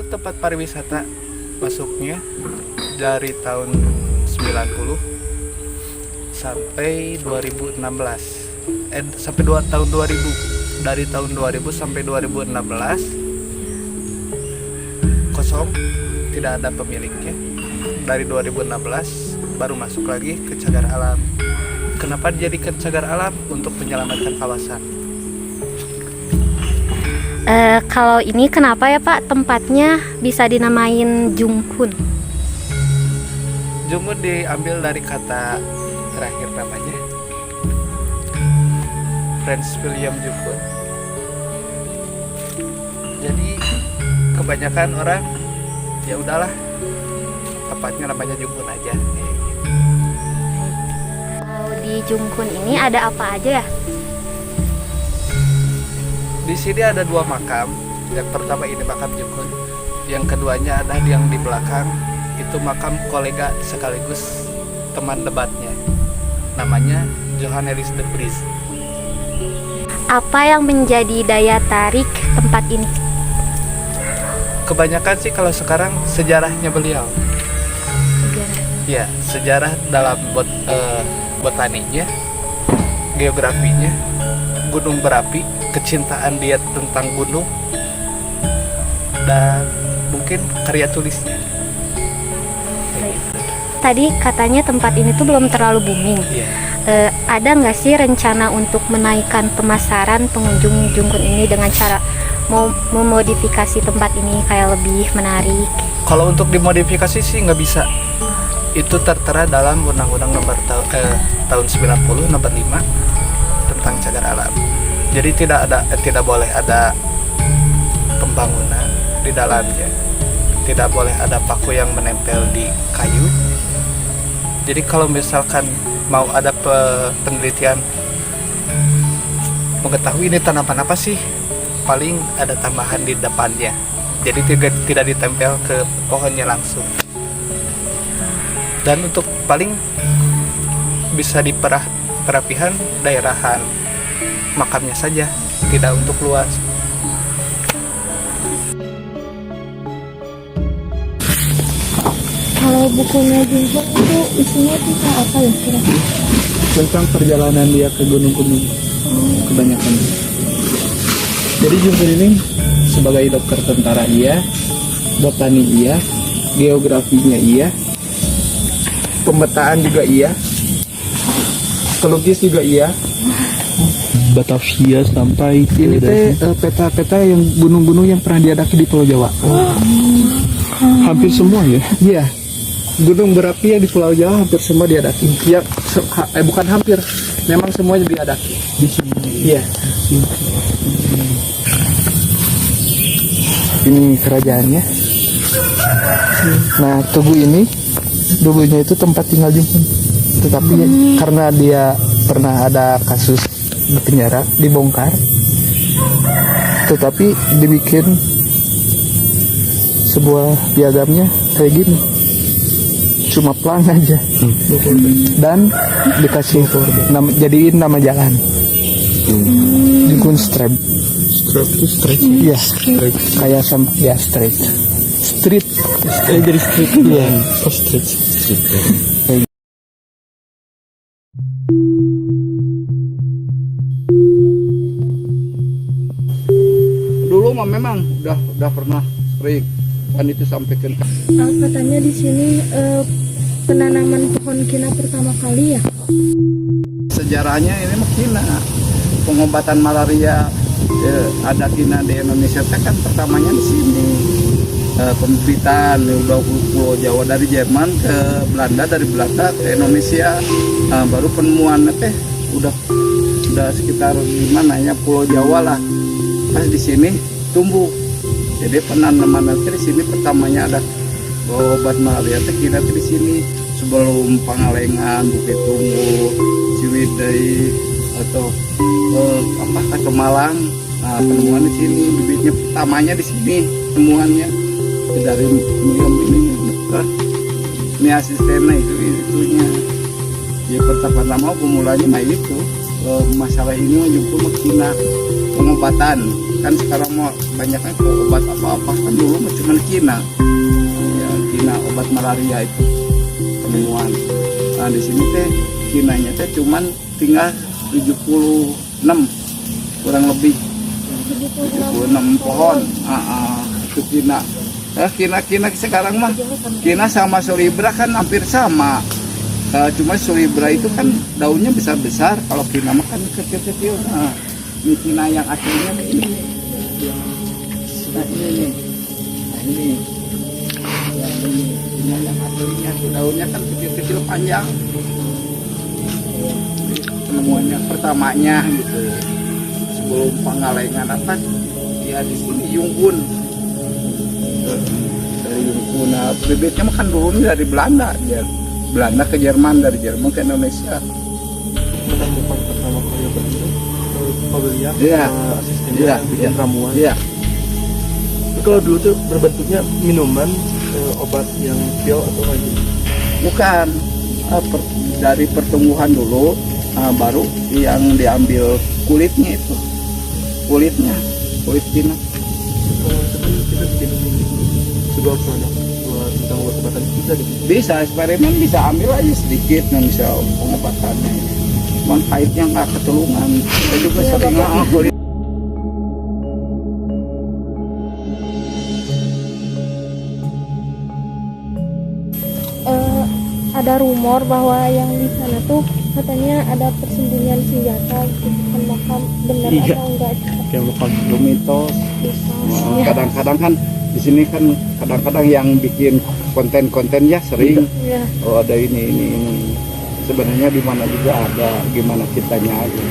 tempat pariwisata masuknya dari tahun 90 sampai 2016. Sampai tahun 2000. Dari tahun 2000 sampai 2016 kosong, tidak ada pemiliknya. Dari 2016 baru masuk lagi ke cagar alam. Kenapa dijadikan cagar alam? Untuk menyelamatkan kawasan. Kalau ini kenapa ya Pak tempatnya bisa dinamain Junghun? Junghun diambil dari kata terakhir namanya, Prince William Junghun. Jadi kebanyakan orang ya udahlah tempatnya namanya Junghun aja. Kalau di Junghun ini ada apa aja ya? Di sini ada 2 makam. Yang pertama ini makam Junghun. Yang keduanya ada yang di belakang. Itu makam kolega sekaligus teman debatnya. Namanya Johannes de Vries. Apa yang menjadi daya tarik tempat ini? Kebanyakan sih kalau sekarang sejarahnya beliau. Ya, sejarah dalam botaninya, geografinya, gunung berapi, kecintaan dia tentang gunung, dan mungkin karya tulisnya. Tadi katanya tempat ini tuh belum terlalu booming. Iya. Ada nggak sih rencana untuk menaikkan pemasaran pengunjung Junghun ini dengan cara mau memodifikasi tempat ini kayak lebih menarik? Kalau untuk dimodifikasi sih nggak bisa. Itu tertera dalam Undang-Undang nomor tahun 90 nomor 5 tentang cagar alam. Jadi tidak boleh ada pembangunan di dalamnya. Tidak boleh ada paku yang menempel di kayu. Jadi kalau misalkan mau ada penelitian mengetahui ini tanaman apa sih, paling ada tambahan di depannya. Jadi tidak ditempel ke pohonnya langsung. Dan untuk paling bisa di perapihan daerahan makamnya saja, tidak untuk luas. Kalau bukunya Junghun itu isinya tentang apa ya kira-kira? Tentang perjalanan dia ke gunung-gunung kebanyakan. Jadi Junghun ini sebagai dokter tentara iya, botani iya, geografinya iya, pemetaan juga iya, pelukis juga iya. Batavia sampai Ini teh peta-peta yang gunung-gunung yang pernah diadaki di Pulau Jawa. hampir semua ya. Iya, gunung berapi yang di Pulau Jawa hampir semua diadaki. Ya, bukan hampir, memang semuanya diadaki. Di sini. Iya. Ini kerajaannya. Nah, tugu ini dulunya itu tempat tinggal Junghun. Tetapi karena dia pernah ada kasus di penjara, dibongkar. Tetapi dibikin sebuah piagamnya kayak gini. Cuma pelang aja. Dan dikasih jadiin nama jalan. Junghun Street. Straight. Iya, kayak sama ya street. Jadi street. Iya. Oh, straight. Dulu mah memang udah pernah sering kan itu sampai ke Katanya di sini penanaman pohon kina pertama kali ya? sejarahnya. Ini mah kina pengobatan malaria ada kina di Indonesia kan pertamanya di sini. Pembibitan udah Pulau Jawa dari Jerman ke Belanda, dari Belanda ke Indonesia. Baru penemuannya teh udah sekitar gimana ya, Pulau Jawa lah. Pas di sini tumbuh. Jadi penanaman nanti di sini pertamanya ada obat malaria teh kira di sini sebelum Pangalengan, Bukit Tunggu, Ciwidey atau Kacau Malang. Nah, penemuan di sini, bibitnya pertamanya di sini temuannya dari museum ini asistennya itunya. Jadi pertama pemulanya itu masalah ini juga makina pengobatan kan sekarang mau banyaknya ke obat apa-apa, kan dulu mah cuma kina, ya kina obat malaria itu penemuan. Nah di sini teh kinanya teh cuman tinggal 76 kurang lebih 76 pohon. Itu kina. Kina sekarang mah kina sama sulibra kan hampir sama. Cuma sulibra itu kan daunnya besar-besar, kalau kina mah kan kecil-kecil. Nah, ini kina yang aslinya ini. Nah ini nih. Nah ini. Ya, ini. Kina yang aslinya tuh daunnya kan kecil-kecil panjang. Penemuannya pertamanya gitu. Sebelum Pangalengan apa? Ya di sini Yungun. Dari Yungun. Nah, bibitnya mah kan dulu dari Belanda ya. Belanda ke Jerman, dari Jerman ke Indonesia. Menemukan pertama kali obat itu pembelian Iya. asistennya bikin ramuan. Iya. Itu kalau dulu tuh berbentuknya minuman, obat yang pil atau lagi? Bukan. Dari pertumbuhan dulu, baru yang diambil kulitnya itu. Kulit kina. Kalau misalkan kita bikin sebuah produk tentang obat-obatan bisa Bisa eksperimen, bisa ambil aja sedikit yang bisa pengobatannya. Cuman pahitnya nggak ketulungan. Kita juga sering kulit. Ada rumor bahwa yang di sana tuh katanya ada persembunyian senjata gitu kan, makam benar Iya. atau enggak? kayak makan Itu mitos. Bisa. Kadang-kadang kan di sini kan kadang-kadang yang bikin konten-konten ya sering. Iya. Oh ada ini. Sebenarnya di mana juga ada, gimana kitanya aja.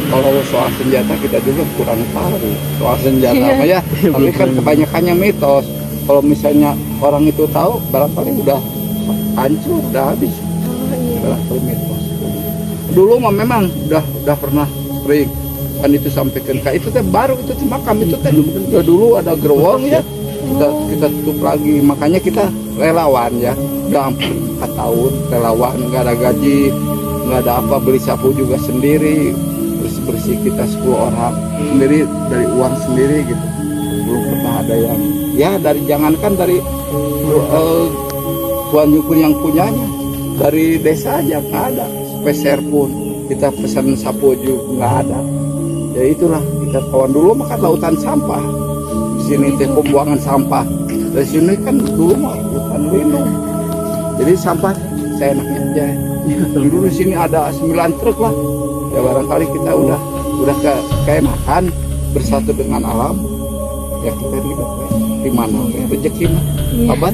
Kalau soal senjata kita juga kurang tahu soal senjata Iya. apa ya. Tapi kan kebanyakannya mitos. Kalau misalnya orang itu tahu, barangkali udah hancur, udah habis. Oh, iya. Barangkali mitos. Dulu mah memang udah pernah sering kan itu sampaikan ke itu teh baru itu teh makam itu teh dulu ada gerowong ya. Kita tutup lagi, makanya kita relawan ya, udah 4 tahun relawan, nggak ada gaji, nggak ada apa, beli sapu juga sendiri, bersih kita 10 orang sendiri dari uang sendiri gitu. Belum pernah ada yang ya dari jangankan dari Tuan Nyukur yang punyanya, dari desa aja nggak ada, peser pun kita pesan sapu juga nggak ada. Ya itulah kita kawan dulu makan lautan sampah. Sini teh pembuangan sampah. Dari sini kan dulu mah hutan lindung. Jadi sampah saya enaknya aja. Dulu di sini ada 9 truk lah. Ya barangkali kita udah keenakan bersatu dengan alam. Ya kita di mana rezeki mah. Abah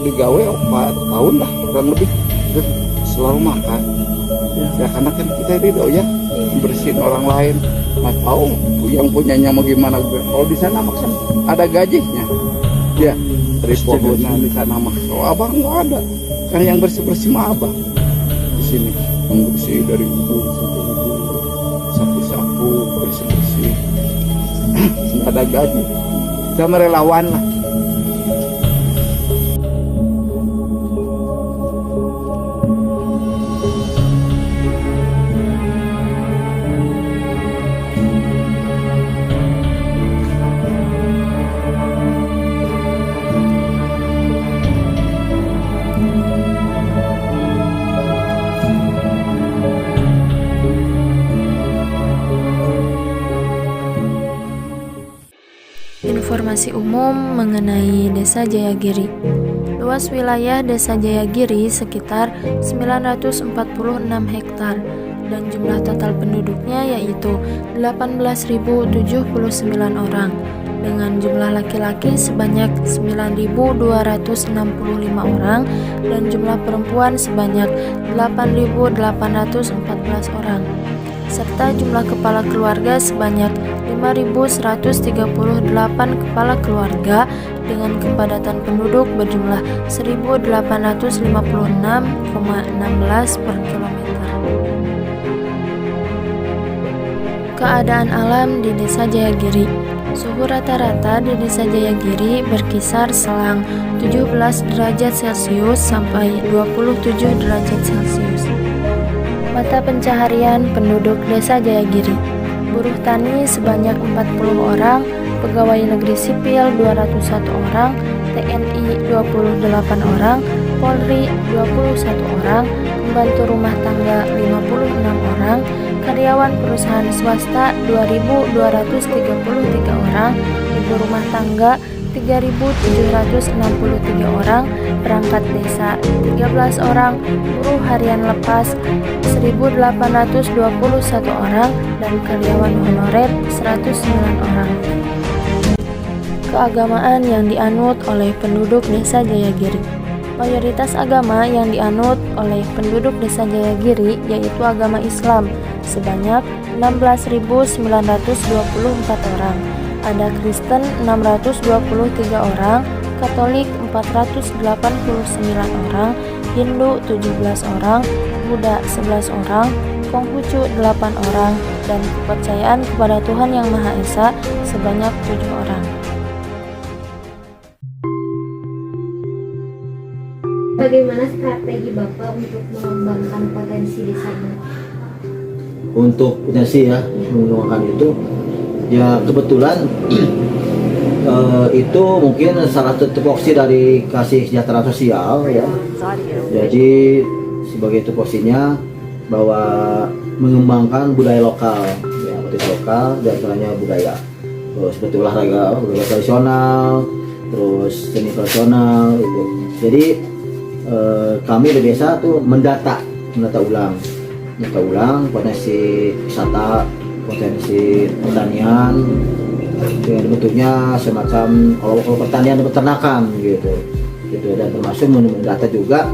digawe 4 tahun lah kurang lebih. Selalu makan. Ya karena kan kita ridho ya bersihin orang lain. Nggak tahu yang punyanya mau gimana. Kalau di sana maksud ada gajinya ya dari pohonan di sana mah. Kalau abang nggak ada, kan yang bersih mah abang di sini yang bersih dari ujung sampai ujung, sapu-sapu bersih nggak ada gaji, kita relawan lah. Informasi umum mengenai Desa Jayagiri. Luas wilayah Desa Jayagiri sekitar 946 hektar dan jumlah total penduduknya yaitu 18.079 orang dengan jumlah laki-laki sebanyak 9.265 orang dan jumlah perempuan sebanyak 8.814 orang serta jumlah kepala keluarga sebanyak 5.138 kepala keluarga dengan kepadatan penduduk berjumlah 1.856,16 per kilometer. Keadaan alam di Desa Jayagiri. Suhu rata-rata di Desa Jayagiri berkisar selang 17 derajat Celcius sampai 27 derajat Celcius. Mata pencaharian penduduk Desa Jayagiri. buruh tani sebanyak 40 orang, pegawai negeri sipil 201 orang, TNI 28 orang, Polri 21 orang, pembantu rumah tangga 56 orang, karyawan perusahaan swasta 2.233 orang, ibu rumah tangga 3.763 orang, perangkat desa 13 orang, buruh harian lepas 1.821 orang, dan karyawan honorer 109 orang. Keagamaan yang dianut oleh penduduk Desa Jayagiri. Mayoritas agama yang dianut oleh penduduk Desa Jayagiri yaitu agama Islam sebanyak 16.924 orang. Ada Kristen 623 orang, Katolik 489 orang, Hindu 17 orang, Buddha 11 orang, Konghucu 8 orang, dan kepercayaan kepada Tuhan Yang Maha Esa sebanyak 7 orang. Bagaimana strategi Bapak untuk mengembangkan potensi desa ini? Untuk potensi ya, mengembangkan itu ya kebetulan itu mungkin salah satu tupoksi dari kasih sejahtera sosial ya. Jadi sebagai tupoksinya bahwa mengembangkan budaya lokal ya, budaya lokal dan antaranya budaya seperti olahraga, budaya tradisional, terus seni tradisional itu. Jadi kami di desa tuh mendata ulang potensi wisata, potensi pertanian, dengan bentuknya semacam kalau pertanian dan peternakan gitu, dan termasuk mendata juga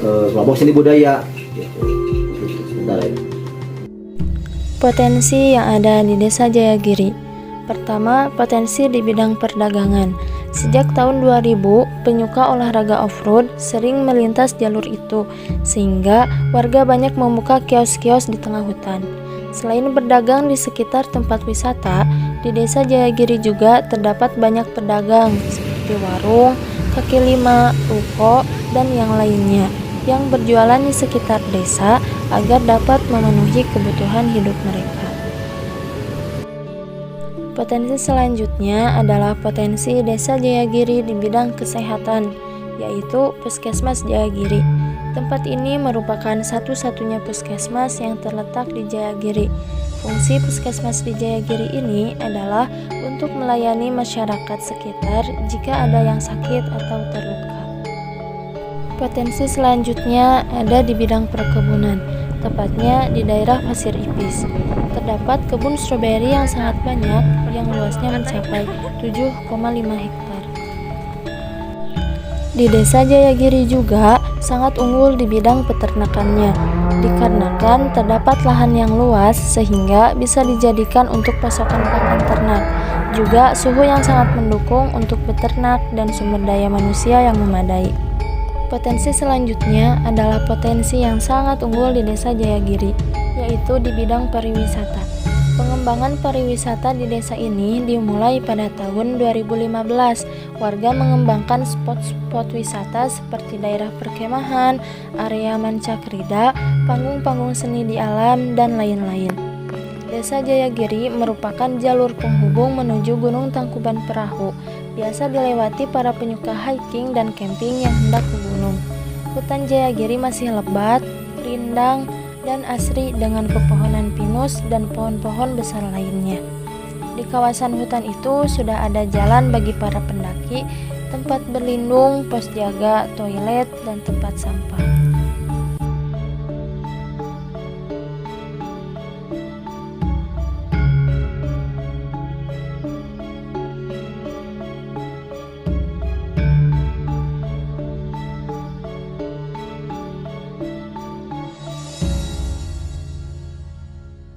kelompok seni budaya gitu. Sebentar ya. Potensi yang ada di Desa Jayagiri. Pertama, potensi di bidang perdagangan. Sejak tahun 2000, penyuka olahraga off-road sering melintas jalur itu, sehingga warga banyak membuka kios-kios di tengah hutan. Selain berdagang di sekitar tempat wisata, di Desa Jayagiri juga terdapat banyak pedagang seperti warung, kaki lima, ruko, dan yang lainnya yang berjualan di sekitar desa agar dapat memenuhi kebutuhan hidup mereka. Potensi selanjutnya adalah potensi Desa Jayagiri di bidang kesehatan, yaitu Puskesmas Jayagiri. Tempat ini merupakan satu-satunya puskesmas yang terletak di Jayagiri. Fungsi puskesmas di Jayagiri ini adalah untuk melayani masyarakat sekitar jika ada yang sakit atau terluka. Potensi selanjutnya ada di bidang perkebunan, tepatnya di daerah Pasir Ipis. Terdapat kebun stroberi yang sangat banyak yang luasnya mencapai 7,5 hektar. Di Desa Jayagiri juga sangat unggul di bidang peternakannya, dikarenakan terdapat lahan yang luas sehingga bisa dijadikan untuk pasokan pakan ternak. Juga suhu yang sangat mendukung untuk beternak dan sumber daya manusia yang memadai. Potensi selanjutnya adalah potensi yang sangat unggul di Desa Jayagiri, yaitu di bidang pariwisata. Pengembangan pariwisata di desa ini dimulai pada tahun 2015. Warga mengembangkan spot-spot wisata seperti daerah perkemahan, area mancakrida, panggung-panggung seni di alam, dan lain-lain. Desa Jayagiri merupakan jalur penghubung menuju Gunung Tangkuban Perahu, biasa dilewati para penyuka hiking dan camping yang hendak ke gunung. Hutan Jayagiri masih lebat, rindang, dan asri dengan pepohonan pinus dan pohon-pohon besar lainnya. Di kawasan hutan itu sudah ada jalan bagi para pendaki, tempat berlindung, pos jaga, toilet, dan tempat sampah.